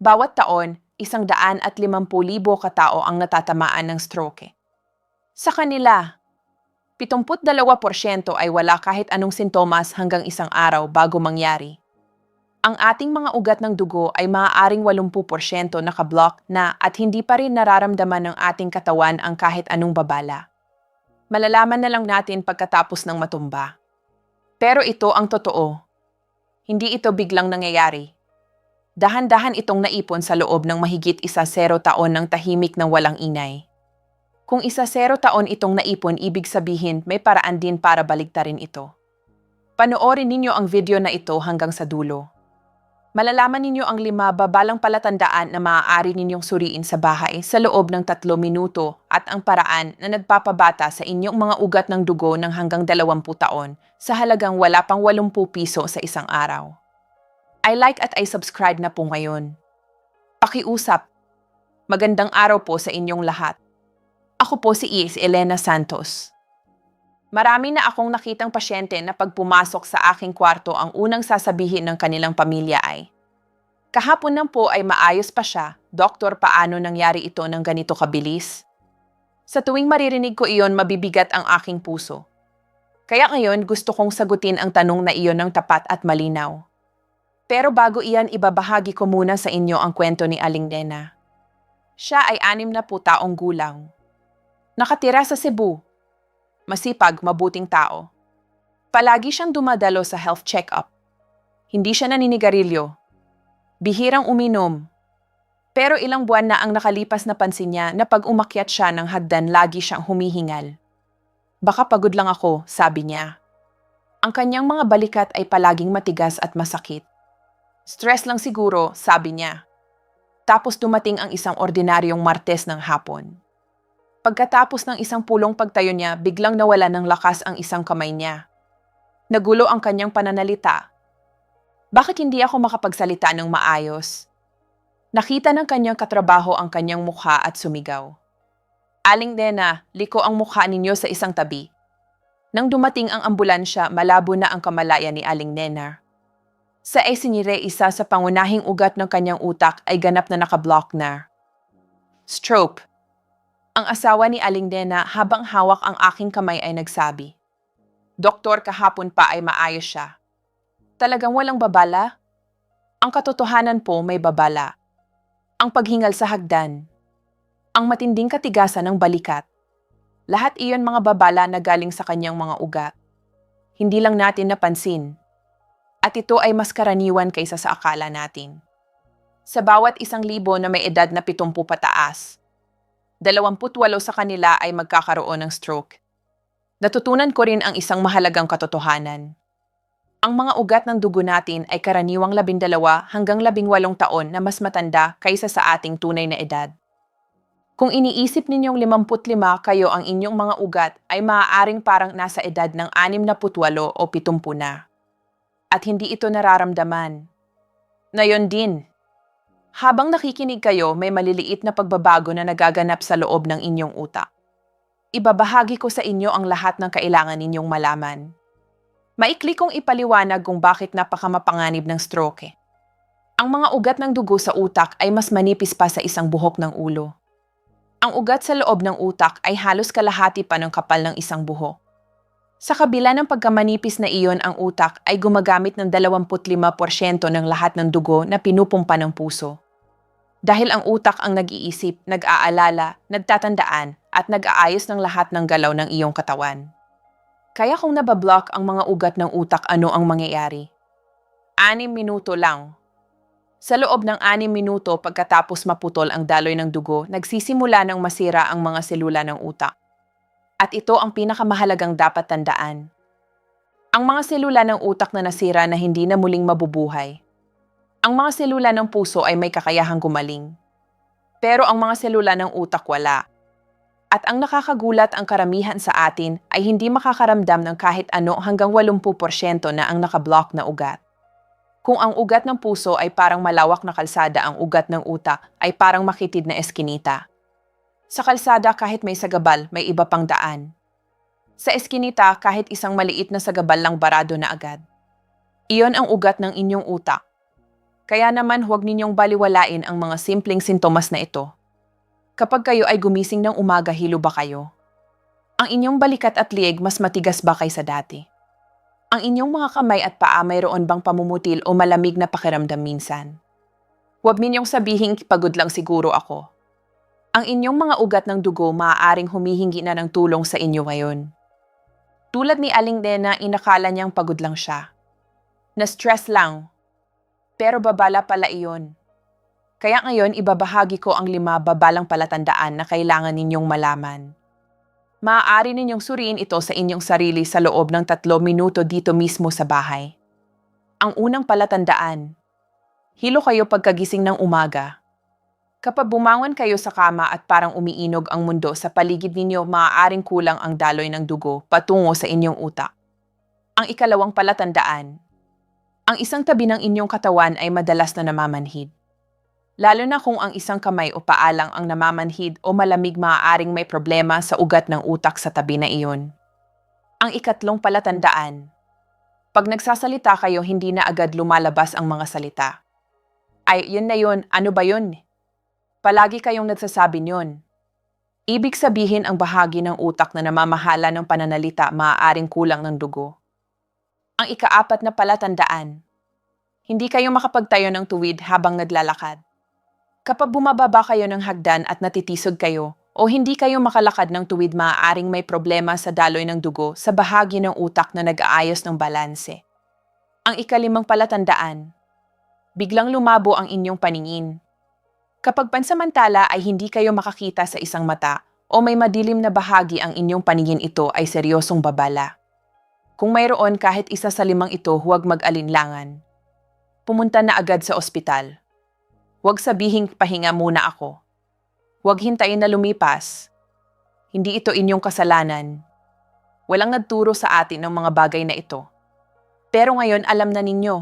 Bawat taon, 150,000 katao ang natatamaan ng stroke. Sa kanila, 72% ay wala kahit anong sintomas hanggang isang araw bago mangyari. Ang ating mga ugat ng dugo ay maaaring 80% nakablock na at hindi pa rin nararamdaman ng ating katawan ang kahit anong babala. Malalaman na lang natin pagkatapos ng matumba. Pero ito ang totoo. Hindi ito biglang nangyayari. Dahan-dahan itong naipon sa loob ng mahigit 10 taon ng tahimik ng walang ingay. Kung 10 taon itong naipon, ibig sabihin may paraan din para baligtarin ito. Panoorin ninyo ang video na ito hanggang sa dulo. Malalaman ninyo ang 5 babalang palatandaan na maaari ninyong suriin sa bahay sa loob ng 3 minuto at ang paraan na nagpapabata sa inyong mga ugat ng dugo ng hanggang 20 taon sa halagang wala pang 80 piso sa isang araw. I like at I subscribe na po ngayon. Pakiusap. Magandang araw po sa inyong lahat. Ako po si Elena Santos. Marami na akong nakitang pasyente na pag pumasok sa aking kwarto ang unang sasabihin ng kanilang pamilya ay, "Kahapon lang po ay maayos pa siya, doktor, paano nangyari ito ng ganito kabilis?" Sa tuwing maririnig ko iyon, mabibigat ang aking puso. Kaya ngayon gusto kong sagutin ang tanong na iyon ng tapat at malinaw. Pero bago iyan, ibabahagi ko muna sa inyo ang kwento ni Aling Nena. Siya ay 60 taong gulang. Nakatira sa Cebu. Masipag, mabuting tao. Palagi siyang dumadalo sa health check-up. Hindi siya naninigarilyo. Bihirang uminom. Pero ilang buwan na ang nakalipas, napansin niya na pag umakyat siya ng hagdan, lagi siyang humihingal. "Baka pagod lang ako," sabi niya. Ang kanyang mga balikat ay palaging matigas at masakit. "Stress lang siguro," sabi niya. Tapos dumating ang isang ordinaryong Martes ng hapon. Pagkatapos ng isang pulong pagtayo niya, biglang nawala ng lakas ang isang kamay niya. Nagulo ang kanyang pananalita. "Bakit hindi ako makapagsalita ng maayos?" Nakita ng kanyang katrabaho ang kanyang mukha at sumigaw. "Aling Nena, liko ang mukha ninyo sa isang tabi." Nang dumating ang ambulansya, malabo na ang kamalayan ni Aling Nena. Sa esinire, isa sa pangunahing ugat ng kanyang utak ay ganap na nakablock na. Stroke. Ang asawa ni Aling Nena, habang hawak ang aking kamay, ay nagsabi, "Doktor, kahapon pa ay maayos siya." Talagang walang babala? Ang katotohanan po, may babala. Ang paghingal sa hagdan. Ang matinding katigasan ng balikat. Lahat iyon mga babala na galing sa kanyang mga ugat. Hindi lang natin napansin. At ito ay mas karaniwan kaysa sa akala natin. Sa bawat 1,000 na may edad na 70 pataas, 28 sa kanila ay magkakaroon ng stroke. Natutunan ko rin ang isang mahalagang katotohanan. Ang mga ugat ng dugo natin ay karaniwang 12 hanggang 18 taon na mas matanda kaysa sa ating tunay na edad. Kung iniisip ninyong 55 kayo, ang inyong mga ugat ay maaaring parang nasa edad ng 68 o 70 na. At hindi ito nararamdaman. Ngayon din, habang nakikinig kayo, may maliliit na pagbabago na nagaganap sa loob ng inyong utak. Ibabahagi ko sa inyo ang lahat ng kailangan ninyong malaman. Maikli kong ipaliwanag kung bakit napakamapanganib ng stroke. Ang mga ugat ng dugo sa utak ay mas manipis pa sa isang buhok ng ulo. Ang ugat sa loob ng utak ay halos kalahati pa ng kapal ng isang buhok. Sa kabila ng pagkamanipis na iyon, ang utak ay gumagamit ng 25% ng lahat ng dugo na pinupumpa ng puso. Dahil ang utak ang nag-iisip, nag-aalala, nagtatandaan, at nag-aayos ng lahat ng galaw ng iyong katawan. Kaya kung nabablock ang mga ugat ng utak, ano ang mangyayari? 6 minuto lang. Sa loob ng 6 minuto pagkatapos maputol ang daloy ng dugo, nagsisimula ng masira ang mga selula ng utak. At ito ang pinakamahalagang dapat tandaan. Ang mga selula ng utak na nasira na hindi na muling mabubuhay. Ang mga selula ng puso ay may kakayahang gumaling. Pero ang mga selula ng utak wala. At ang nakakagulat, ang karamihan sa atin ay hindi makakaramdam ng kahit ano hanggang 80% na ang nakablock na ugat. Kung ang ugat ng puso ay parang malawak na kalsada, ang ugat ng utak ay parang makitid na eskinita. Sa kalsada, kahit may sagabal, may iba pang daan. Sa eskinita, kahit isang maliit na sagabal lang, barado na agad. Iyon ang ugat ng inyong utak. Kaya naman huwag ninyong baliwalain ang mga simpleng sintomas na ito. Kapag kayo ay gumising ng umaga, hilo ba kayo? Ang inyong balikat at liig mas matigas ba kaysa dati? Ang inyong mga kamay at paa mayroon bang pamumutil o malamig na pakiramdam minsan? Huwag ninyong sabihin pagod lang siguro ako. Ang inyong mga ugat ng dugo maaaring humihingi na ng tulong sa inyo ngayon. Tulad ni Aling Nena, inakala niyang pagod lang siya. Na-stress lang. Pero babala pala iyon. Kaya ngayon ibabahagi ko ang 5 babalang palatandaan na kailangan ninyong malaman. Maaari ninyong suriin ito sa inyong sarili sa loob ng 3 minuto dito mismo sa bahay. Ang unang palatandaan. Hilo kayo pagkagising ng umaga. Kapag bumangon kayo sa kama at parang umiinog ang mundo sa paligid ninyo, maaaring kulang ang daloy ng dugo patungo sa inyong utak. Ang ikalawang palatandaan. Ang isang tabi ng inyong katawan ay madalas na namamanhid. Lalo na kung ang isang kamay o paa lang ang namamanhid o malamig, maaaring may problema sa ugat ng utak sa tabi na iyon. Ang ikatlong palatandaan. Pag nagsasalita kayo, hindi na agad lumalabas ang mga salita. Ay, yun na yun. Ano ba yun? Palagi kayong nagsasabi yun. Ibig sabihin ang bahagi ng utak na namamahala ng pananalita maaaring kulang ng dugo. Ang ika-4 na palatandaan. Hindi kayo makapagtayo ng tuwid habang naglalakad. Kapag bumababa kayo ng hagdan at natitisod kayo o hindi kayo makalakad ng tuwid, maaaring may problema sa daloy ng dugo sa bahagi ng utak na nag-aayos ng balanse. Ang ika-5 palatandaan. Biglang lumabo ang inyong paningin. Kapag pansamantala ay hindi kayo makakita sa isang mata o may madilim na bahagi ang inyong paningin, ito ay seryosong babala. Kung mayroon kahit isa sa 5 ito, huwag mag-alinlangan. Pumunta na agad sa ospital. Huwag sabihing pahinga muna ako. Huwag hintayin na lumipas. Hindi ito inyong kasalanan. Walang nagturo sa atin ng mga bagay na ito. Pero ngayon alam na ninyo.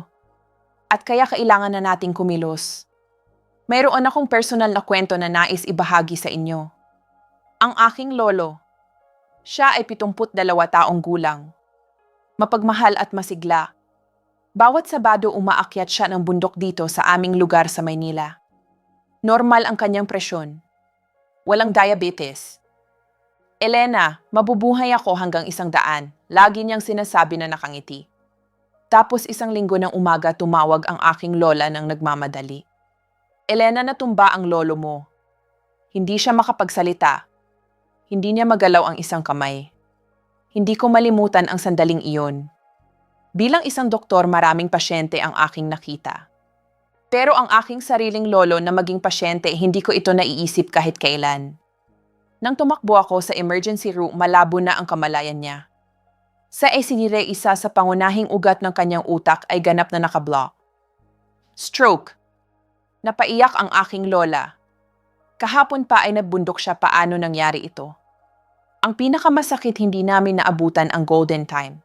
At kaya kailangan na nating kumilos. Mayroon akong personal na kwento na nais ibahagi sa inyo. Ang aking lolo. Siya ay 72 taong gulang. Mapagmahal at masigla. Bawat Sabado umaakyat siya ng bundok dito sa aming lugar sa Maynila. Normal ang kanyang presyon. Walang diabetes. Elena, mabubuhay ako hanggang 100. Lagi niyang sinasabi na nakangiti. Tapos isang linggo ng umaga tumawag ang aking lola ng nagmamadali. Elena, natumba ang lolo mo. Hindi siya makapagsalita. Hindi niya magalaw ang isang kamay. Hindi ko malimutan ang sandaling iyon. Bilang isang doktor, maraming pasyente ang aking nakita. Pero ang aking sariling lolo na maging pasyente, hindi ko ito naiisip kahit kailan. Nang tumakbo ako sa emergency room, malabo na ang kamalayan niya. Sa esinire, isa sa pangunahing ugat ng kanyang utak ay ganap na nakablock. Stroke. Napaiyak ang aking lola. Kahapon pa ay nagbundok siya. Paano nangyari ito? Ang pinakamasakit, hindi namin naabutan ang golden time.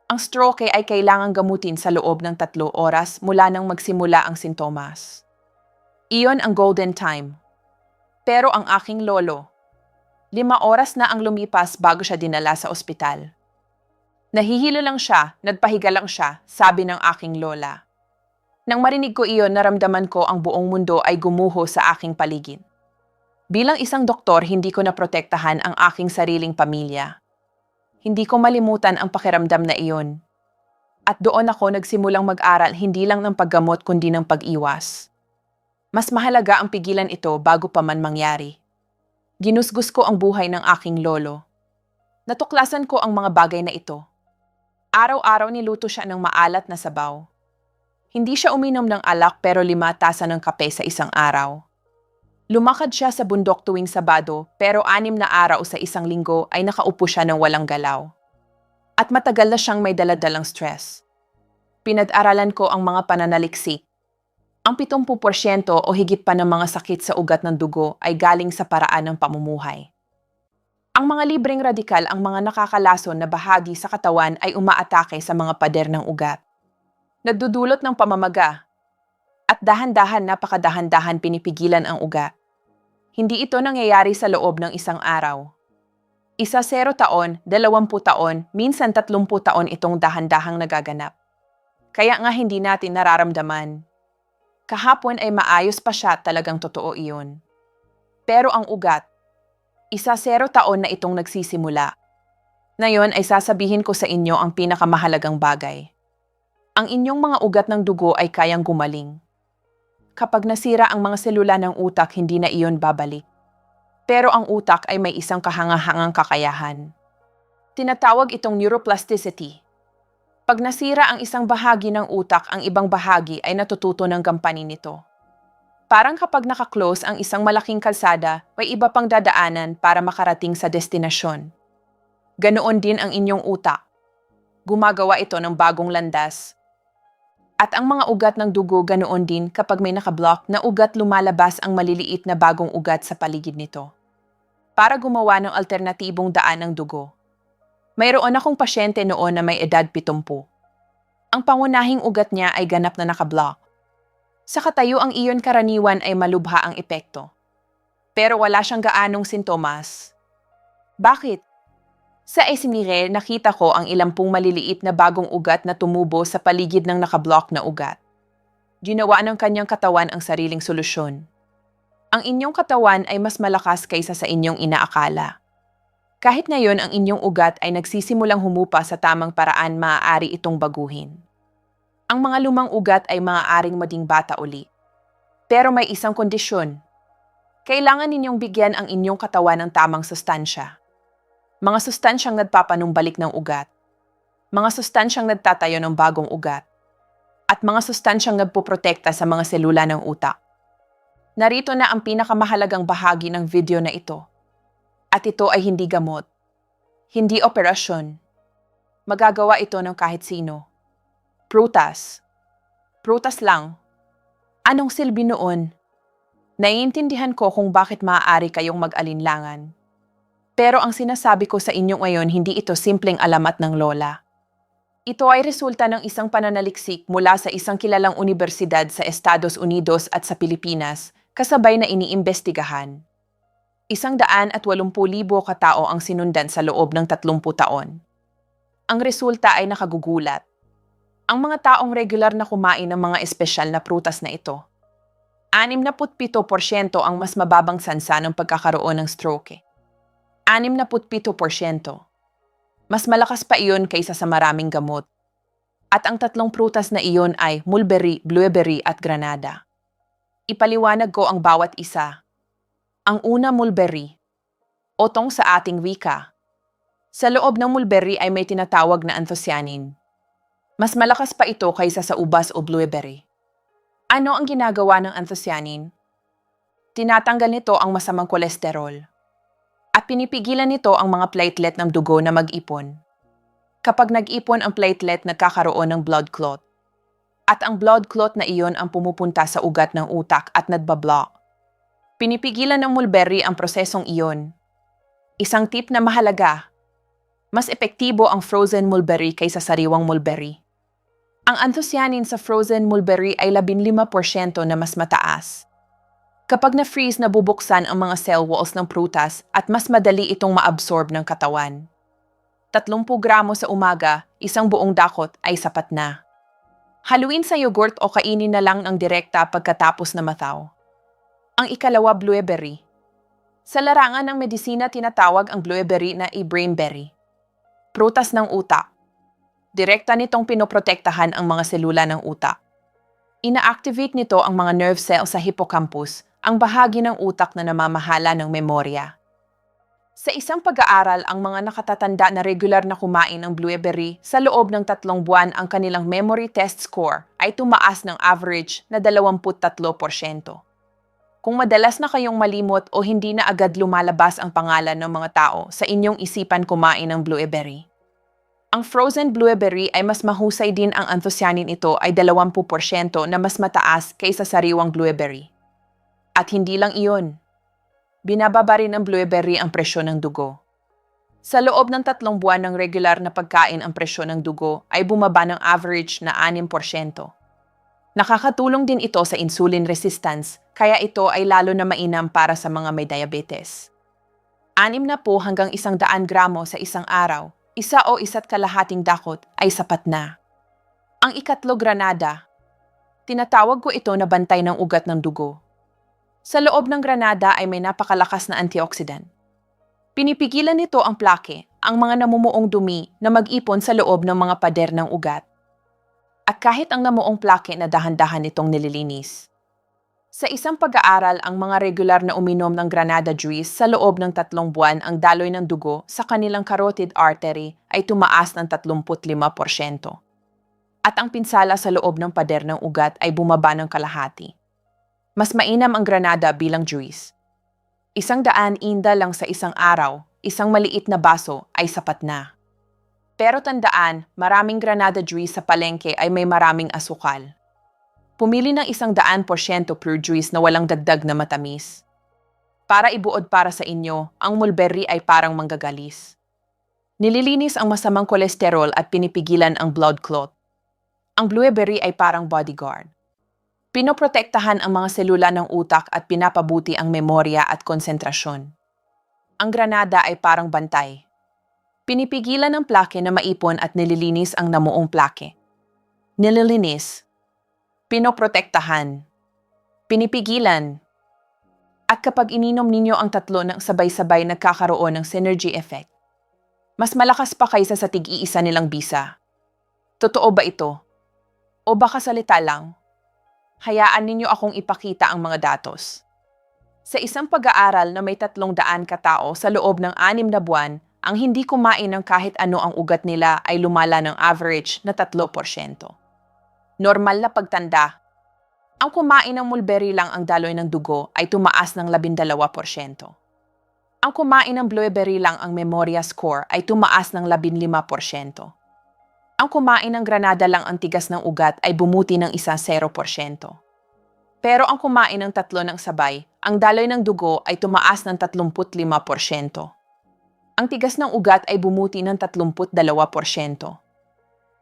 Ang stroke ay kailangang gamutin sa loob ng 3 oras mula nang magsimula ang sintomas. Iyon ang golden time. Pero ang aking lolo, 5 oras na ang lumipas bago siya dinala sa ospital. Nahihilo lang siya, nagpahiga lang siya, sabi ng aking lola. Nang marinig ko iyon, naramdaman ko ang buong mundo ay gumuho sa aking paligid. Bilang isang doktor, hindi ko naprotektahan ang aking sariling pamilya. Hindi ko malimutan ang pakiramdam na iyon. At doon ako nagsimulang mag-aral, hindi lang ng paggamot kundi ng pag-iwas. Mas mahalaga ang pigilan ito bago pa man mangyari. Ginusgus ko ang buhay ng aking lolo. Natuklasan ko ang mga bagay na ito. Araw-araw niluto siya ng maalat na sabaw. Hindi siya uminom ng alak pero 5 tasa ng kape sa isang araw. Lumakad siya sa bundok tuwing Sabado pero 6 na araw sa isang linggo ay nakaupo siya ng walang galaw. At matagal na siyang may daladalang stress. Pinag-aralan ko ang mga pananaliksik. Ang 70% o higit pa ng mga sakit sa ugat ng dugo ay galing sa paraan ng pamumuhay. Ang mga libreng radikal, ang mga nakakalason na bahagi sa katawan ay umaatake sa mga pader ng ugat. Nagdudulot ng pamamaga. At dahan-dahan, napakadahan-dahan pinipigilan ang ugat. Hindi ito nangyayari sa loob ng isang araw. 0 taon, 20 taon, minsan 30 taon itong dahan-dahang nagaganap. Kaya nga hindi natin nararamdaman. Kahapon ay maayos pa siya, talagang totoo iyon. Pero ang ugat, 0 taon na itong nagsisimula. Ngayon ay sasabihin ko sa inyo ang pinakamahalagang bagay. Ang inyong mga ugat ng dugo ay kayang gumaling. Kapag nasira ang mga selula ng utak, hindi na iyon babalik. Pero ang utak ay may isang kahangahangang kakayahan. Tinatawag itong neuroplasticity. Pag nasira ang isang bahagi ng utak, ang ibang bahagi ay natututo ng gampanin nito. Parang kapag nakaklose ang isang malaking kalsada, may iba pang dadaanan para makarating sa destinasyon. Ganoon din ang inyong utak. Gumagawa ito ng bagong landas. At ang mga ugat ng dugo, ganoon din kapag may nakablock na ugat, lumalabas ang maliliit na bagong ugat sa paligid nito. Para gumawa ng alternatibong daan ng dugo. Mayroon akong pasyente noon na may edad 70. Ang pangunahing ugat niya ay ganap na nakablock. Sa katayo ang iyon, karaniwan ay malubha ang epekto. Pero wala siyang gaanong sintomas. Bakit? Sa esmire, nakita ko ang ilampung maliliit na bagong ugat na tumubo sa paligid ng nakablock na ugat. Ginawa ng kanyang katawan ang sariling solusyon. Ang inyong katawan ay mas malakas kaysa sa inyong inaakala. Kahit ngayon ang inyong ugat ay nagsisimulang humupa sa tamang paraan, maaari itong baguhin. Ang mga lumang ugat ay maaaring maging bata uli. Pero may isang kondisyon. Kailangan ninyong bigyan ang inyong katawan ng tamang sustansya. Mga sustansyang nagpapanumbalik ng ugat. Mga sustansyang nagtatayo ng bagong ugat. At mga sustansyang nagpoprotekta sa mga selula ng utak. Narito na ang pinakamahalagang bahagi ng video na ito. At ito ay hindi gamot. Hindi operasyon. Magagawa ito ng kahit sino. Prutas. Prutas lang. Anong silbi noon? Naiintindihan ko kung bakit maaari kayong mag-alinlangan. Pero ang sinasabi ko sa inyo ngayon, hindi ito simpleng alamat ng lola. Ito ay resulta ng isang pananaliksik mula sa isang kilalang unibersidad sa Estados Unidos at sa Pilipinas, kasabay na iniimbestigahan. 180,000 katao ang sinundan sa loob ng 30 taon. Ang resulta ay nakagugulat. Ang mga taong regular na kumain ng mga espesyal na prutas na ito, 67% ang mas mababang sansa ng pagkakaroon ng stroke. 67%. Mas malakas pa iyon kaysa sa maraming gamot. At ang 3 prutas na iyon ay mulberry, blueberry at granada. Ipaliwanag ko ang bawat isa. Ang una, mulberry. Otong sa ating wika. Sa loob ng mulberry ay may tinatawag na anthocyanin. Mas malakas pa ito kaysa sa ubas o blueberry. Ano ang ginagawa ng anthocyanin? Tinatanggal nito ang masamang kolesterol. At pinipigilan nito ang mga platelet ng dugo na mag-ipon. Kapag nag-ipon ang platelet, nagkakaroon ng blood clot. At ang blood clot na iyon ang pumupunta sa ugat ng utak at nagba-block. Pinipigilan ng mulberry ang prosesong iyon. Isang tip na mahalaga, mas epektibo ang frozen mulberry kaysa sariwang mulberry. Ang anthocyanin sa frozen mulberry ay 15% na mas mataas. Kapag na-freeze, nabubuksan ang mga cell walls ng prutas at mas madali itong ma-absorb ng katawan. 30 gramo sa umaga, isang buong dakot ay sapat na. Haluin sa yogurt o kainin na lang ng direkta pagkatapos na mathaw. Ang ikalawa, blueberry. Sa larangan ng medisina, tinatawag ang blueberry na brainberry. Prutas ng utak. Direkta nitong pinoprotektahan ang mga selula ng utak. Ina-activate nito ang mga nerve cell sa hippocampus, ang bahagi ng utak na namamahala ng memorya. Sa isang pag-aaral, ang mga nakatatanda na regular na kumain ng blueberry, sa loob ng 3 buwan ang kanilang memory test score ay tumaas ng average na 23%. Kung madalas na kayong malimot o hindi na agad lumalabas ang pangalan ng mga tao sa inyong isipan kumain ng blueberry. Ang frozen blueberry ay mas mahusay din, ang anthocyanin ito ay 20% na mas mataas kaysa sariwang blueberry. At hindi lang iyon. Binababa rin ng blueberry ang presyon ng dugo. Sa loob ng 3 buwan ng regular na pagkain, ang presyon ng dugo ay bumaba ng average na 6%. Nakakatulong din ito sa insulin resistance, kaya ito ay lalo na mainam para sa mga may diabetes. 60 hanggang 100 gramo sa isang araw, 1 o 1.5 dakot ay sapat na. Ang ikatlo, granada. Tinatawag ko ito na bantay ng ugat ng dugo. Sa loob ng granada ay may napakalakas na antioxidant. Pinipigilan nito ang plake, ang mga namumuong dumi na mag-ipon sa loob ng mga pader ng ugat. At kahit ang namuong plake na dahan-dahan nitong nililinis. Sa isang pag-aaral, ang mga regular na uminom ng granada juice sa loob ng 3 buwan ang daloy ng dugo sa kanilang carotid artery ay tumaas ng 35%. At ang pinsala sa loob ng pader ng ugat ay bumaba ng kalahati. Mas mainam ang granada bilang juice. 100 inda lang sa isang araw, isang maliit na baso ay sapat na. Pero tandaan, maraming granada juice sa palengke ay may maraming asukal. Pumili ng 100% pure juice na walang dagdag na matamis. Para ibuod para sa inyo, ang mulberry ay parang manggagalis. Nililinis ang masamang kolesterol at pinipigilan ang blood clot. Ang blueberry ay parang bodyguard. Pinoprotektahan ang mga selula ng utak at pinapabuti ang memorya at konsentrasyon. Ang granada ay parang bantay. Pinipigilan ang plake na maipon at nililinis ang namuong plake. Nililinis. Pinoprotektahan. Pinipigilan. At kapag ininom ninyo ang tatlo ng sabay-sabay nagkakaroon ng synergy effect. Mas malakas pa kaysa sa tig-iisa nilang bisa. Totoo ba ito? O baka salita lang? Hayaan ninyo akong ipakita ang mga datos. Sa isang pag-aaral na may 300 katao sa loob ng 6 na buwan, ang hindi kumain ng kahit ano ang ugat nila ay lumala ng average na 3%. Normal na pagtanda. Ang kumain ng mulberry lang ang daloy ng dugo ay tumaas ng 12%. Ang kumain ng blueberry lang ang memorya score ay tumaas ng 15%. Ang kumain ng granada lang ang tigas ng ugat ay bumuti ng 0%. Pero ang kumain ng 3 ng sabay, ang daloy ng dugo ay tumaas ng 35%. Ang tigas ng ugat ay bumuti ng 32%.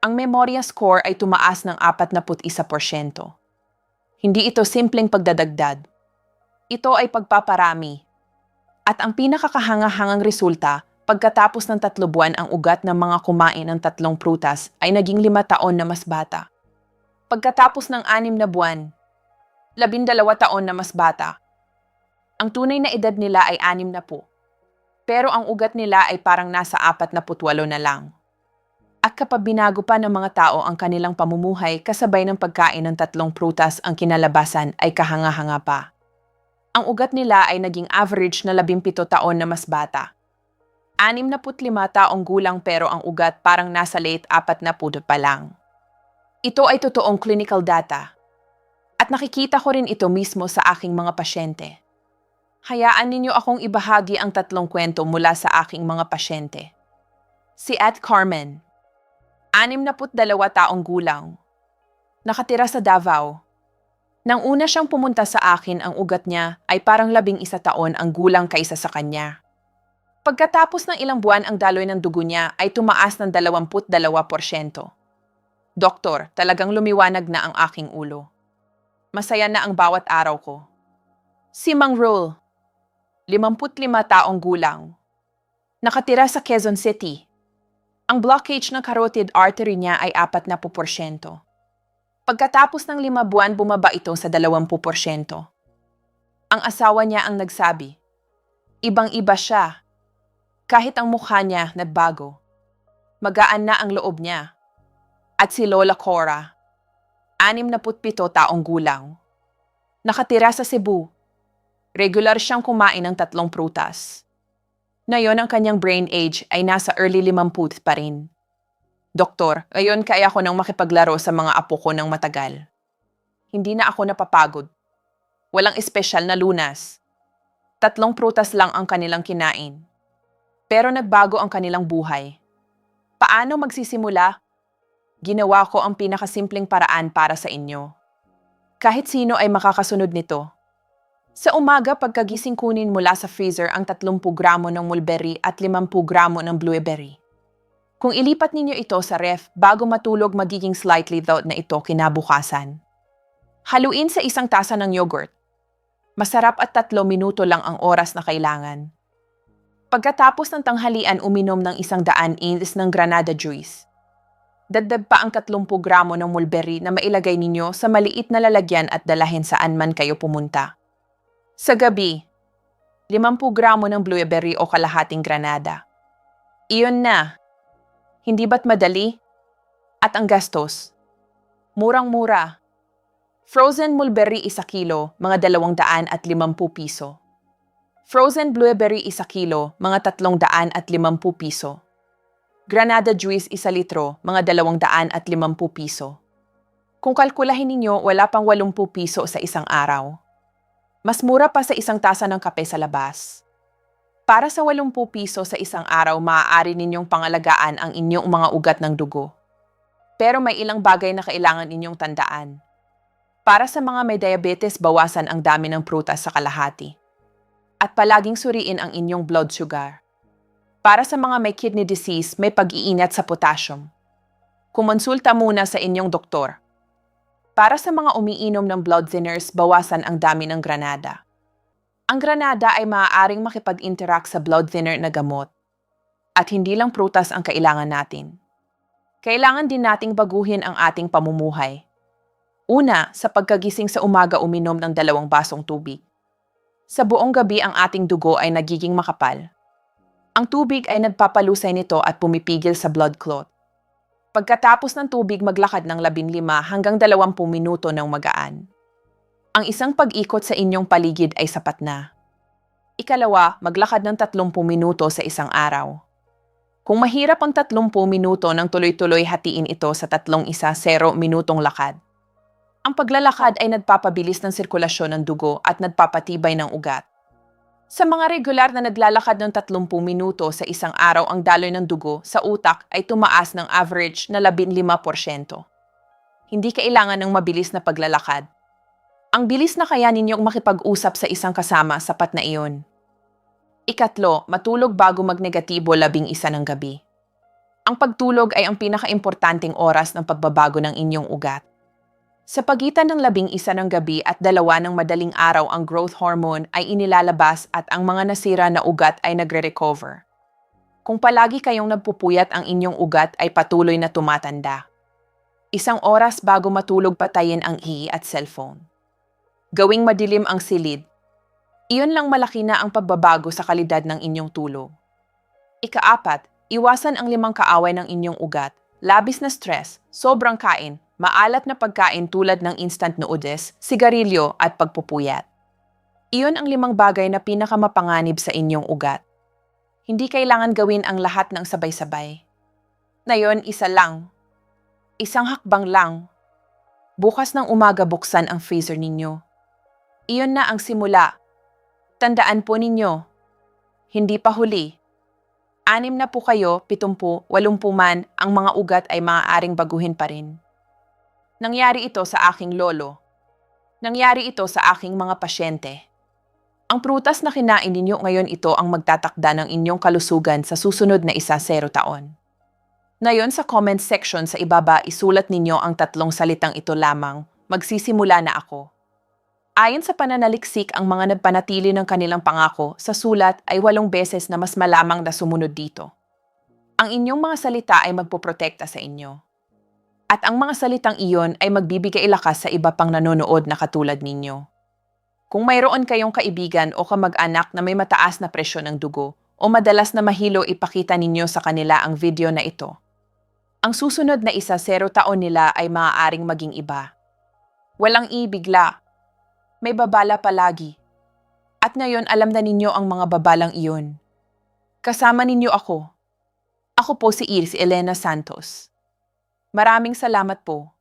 Ang memorya score ay tumaas ng 41%. Hindi ito simpleng pagdadagdag. Ito ay pagpaparami. At ang pinakakahangahangang resulta, pagkatapos ng 3 buwan ang ugat ng mga kumain ng 3 prutas ay naging 5 taon na mas bata. Pagkatapos ng 6 na buwan, 12 taon na mas bata. Ang tunay na edad nila ay 60. Pero ang ugat nila ay parang nasa 48 na lang. At kapag binago pa ng mga tao ang kanilang pamumuhay kasabay ng pagkain ng 3 prutas, ang kinalabasan ay kahanga-hanga pa. Ang ugat nila ay naging average na 17 taon na mas bata. 65 taong gulang pero ang ugat parang nasa late 40 pa lang. Ito ay totoong clinical data. At nakikita ko rin ito mismo sa aking mga pasyente. Hayaan ninyo akong ibahagi ang 3 kwento mula sa aking mga pasyente. Si Ate Carmen, 62 taong gulang. Nakatira sa Davao. Nang una siyang pumunta sa akin, ang ugat niya ay parang 11 taon ang gulang kaysa sa kanya. Pagkatapos ng ilang buwan, ang daloy ng dugo niya ay tumaas ng 22%. Doktor, talagang lumiwanag na ang aking ulo. Masaya na ang bawat araw ko. Si Mang Rule, 55 taong gulang. Nakatira sa Quezon City. Ang blockage ng carotid artery niya ay 40%. Pagkatapos ng 5 buwan, bumaba ito sa 20%. Ang asawa niya ang nagsabi, ibang-iba siya. Kahit ang mukha niya nagbago. Magaan na ang loob niya. At si Lola Cora, 67 taong gulang. Nakatira sa Cebu. Regular siyang kumain ng 3 prutas. Ngayon ang kanyang brain age ay nasa early 50 pa rin. Doktor, ngayon kaya ko nang makipaglaro sa mga apo ko ng matagal. Hindi na ako napapagod. Walang espesyal na lunas. 3 prutas lang ang kanilang kinain. Pero nagbago ang kanilang buhay. Paano magsisimula? Ginawa ko ang pinakasimpleng paraan para sa inyo. Kahit sino ay makakasunod nito. Sa umaga, pagkagising, kunin mula sa freezer ang 30 gramo ng mulberry at 50 gramo ng blueberry. Kung ilipat ninyo ito sa ref, bago matulog, magiging slightly thawed na ito kinabukasan. Haluin sa 1 tasa ng yogurt. Masarap at 3 minuto lang ang oras na kailangan. Pagkatapos ng tanghalian, uminom ng 100 ml ng granada juice. Dagdag pa ang 30 gramo ng mulberry na mailagay ninyo sa maliit na lalagyan at dalahin saan man kayo pumunta. Sa gabi, 50 gramo ng blueberry o kalahating granada. Iyon na. Hindi ba't madali? At ang gastos? Murang-mura. Frozen mulberry 1 kilo, mga 250 piso. Frozen blueberry 1 kilo, mga 350 piso. Granada juice 1 litro, mga 250 piso. Kung kalkulahin ninyo, wala pang 80 piso sa isang araw. Mas mura pa sa isang tasa ng kape sa labas. Para sa 80 piso sa isang araw, maaari ninyong pangalagaan ang inyong mga ugat ng dugo. Pero may ilang bagay na kailangan ninyong tandaan. Para sa mga may diabetes, bawasan ang dami ng prutas sa kalahati. At palaging suriin ang inyong blood sugar. Para sa mga may kidney disease, may pag-iingat sa potassium. Kumonsulta muna sa inyong doktor. Para sa mga umiinom ng blood thinners, bawasan ang dami ng granada. Ang granada ay maaaring makipag-interact sa blood thinner na gamot. At hindi lang prutas ang kailangan natin. Kailangan din nating baguhin ang ating pamumuhay. Una, sa pagkagising sa umaga uminom ng 2 basong tubig. Sa buong gabi ang ating dugo ay nagiging makapal. Ang tubig ay nagpapalusay nito at pumipigil sa blood clot. Pagkatapos ng tubig, maglakad ng 15 hanggang 20 minuto ng magaan. Ang isang pag-ikot sa inyong paligid ay sapat na. Ikalawa, maglakad ng 30 minuto sa isang araw. Kung mahirap ang 30 minuto ng tuloy-tuloy, hatiin ito sa 3-1-0 minutong lakad. Ang paglalakad ay nagpapabilis ng sirkulasyon ng dugo at nagpapatibay ng ugat. Sa mga regular na naglalakad ng 30 minuto sa isang araw, ang daloy ng dugo sa utak ay tumaas ng average na 15%. Hindi kailangan ng mabilis na paglalakad. Ang bilis na kaya ninyong makipag-usap sa isang kasama, sapat na iyon. Ikatlo, matulog bago magnegatibo 11 ng gabi. Ang pagtulog ay ang pinaka-importanting oras ng pagbabago ng inyong ugat. Sa pagitan ng 11 ng gabi at 2 ng madaling araw, ang growth hormone ay inilalabas at ang mga nasira na ugat ay nagre-recover. Kung palagi kayong nagpupuyat, ang inyong ugat ay patuloy na tumatanda. 1 oras bago matulog, patayin ang at cellphone. Gawing madilim ang silid. Iyon lang malaki na ang pagbabago sa kalidad ng inyong tulog. Ika-4, iwasan ang 5 kaaway ng inyong ugat, labis na stress, sobrang kain, maalat na pagkain tulad ng instant noodles, sigarilyo at pagpupuyat. Iyon ang 5 bagay na pinakamapanganib sa inyong ugat. Hindi kailangan gawin ang lahat ng sabay-sabay. Ngayon, isa lang. Isang hakbang lang. Bukas ng umaga, buksan ang freezer ninyo. Iyon na ang simula. Tandaan po ninyo, hindi pa huli. 6 na po kayo, 70, 80 man, ang mga ugat ay maaaring baguhin pa rin. Nangyari ito sa aking lolo. Nangyari ito sa aking mga pasyente. Ang prutas na kinain ninyo ngayon, ito ang magtatakda ng inyong kalusugan sa susunod na 10 taon. Ngayon sa comment section sa ibaba, isulat ninyo ang 3 salitang ito lamang, magsisimula na ako. Ayon sa pananaliksik, ang mga nagpanatili ng kanilang pangako sa sulat ay 8 beses na mas malamang na sumunod dito. Ang inyong mga salita ay magpoprotekta sa inyo. At ang mga salitang iyon ay magbibigay lakas sa iba pang nanonood na katulad ninyo. Kung mayroon kayong kaibigan o kamag-anak na may mataas na presyon ng dugo o madalas na mahilo, ipakita ninyo sa kanila ang video na ito. Ang susunod na 10 taon nila ay maaaring maging iba. Walang ibigla. May babala palagi. At ngayon, alam na ninyo ang mga babalang iyon. Kasama ninyo ako. Ako po si Iris Elena Santos. Maraming salamat po.